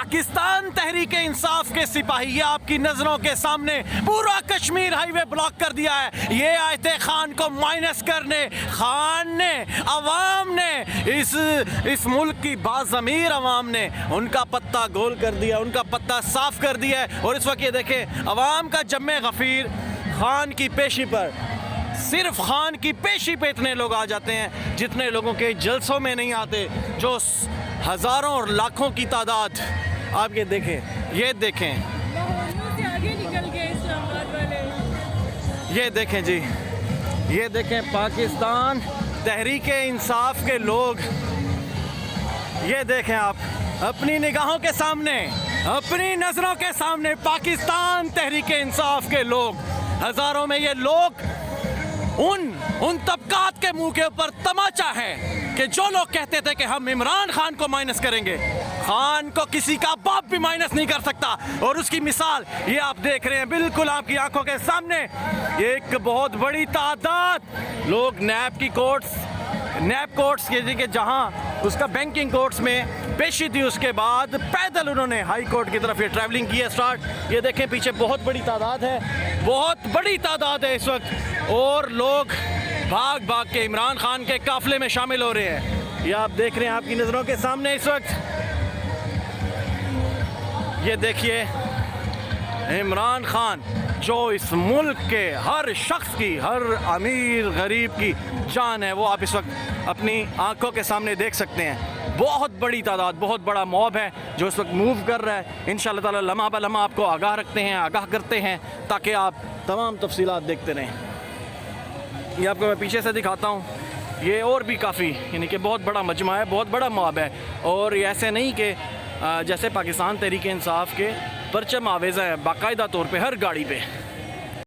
पाकिस्तान तहरीक इंसाफ के सिपाही, ये आपकी नजरों के सामने पूरा कश्मीर हाईवे ब्लॉक कर दिया है। ये आए थे खान को माइनस करने। खान ने, अवाम ने, इस मुल्क की बाज़मीर अवाम ने उनका पत्ता गोल कर दिया, उनका पत्ता साफ कर दिया है। और इस वक्त ये देखें, अवाम का जम्मे गफीर खान की पेशी पर, सिर्फ खान की पेशी पे इतने लोग आ जाते हैं जितने लोगों के जलसों में नहीं आते, जो हज़ारों और लाखों की तादाद। आप ये देखें, ये देखें, से आगे निकल गए इस्लामाबाद वाले। ये देखें जी, ये देखें पाकिस्तान तहरीक इंसाफ के लोग। ये देखें आप अपनी निगाहों के सामने, अपनी नज़रों के सामने पाकिस्तान तहरीक इंसाफ के लोग, हज़ारों में ये लोग उन तबकात के मुंह के ऊपर तमाचा है कि जो लोग कहते थे कि हम इमरान खान को माइनस करेंगे, खान को किसी का बाप भी माइनस नहीं कर सकता। और उसकी मिसाल ये आप देख रहे हैं बिल्कुल आपकी आंखों के सामने। एक बहुत बड़ी तादाद लोग नैब कोर्ट्स के जहां उसका बैंकिंग कोर्ट्स में पेशी थी, उसके बाद पैदल उन्होंने हाई कोर्ट की तरफ ये ट्रैवलिंग की है स्टार्ट। ये देखें पीछे बहुत बड़ी तादाद है, बहुत बड़ी तादाद है इस वक्त, और लोग भाग भाग के इमरान खान के काफिले में शामिल हो रहे हैं। ये आप देख रहे हैं आपकी नज़रों के सामने इस वक्त। ये देखिए इमरान खान जो इस मुल्क के हर शख्स की, हर अमीर गरीब की जान है, वो आप इस वक्त अपनी आंखों के सामने देख सकते हैं। बहुत बड़ी तादाद, बहुत बड़ा मॉब है जो इस वक्त मूव कर रहा है। इंशाअल्लाह ताला लम्हा ब लम्हा आपको आगाह रखते हैं, आगाह करते हैं, ताकि आप तमाम तफसीलात देखते रहें। ये आपको मैं पीछे से दिखाता हूँ, ये और भी काफ़ी, यानी कि बहुत बड़ा मजमा है, बहुत बड़ा मॉब है। और ये ऐसे नहीं कि जैसे पाकिस्तान तहरीक इंसाफ के परचम आवेज़ हैं बाकायदा तौर पे हर गाड़ी पे।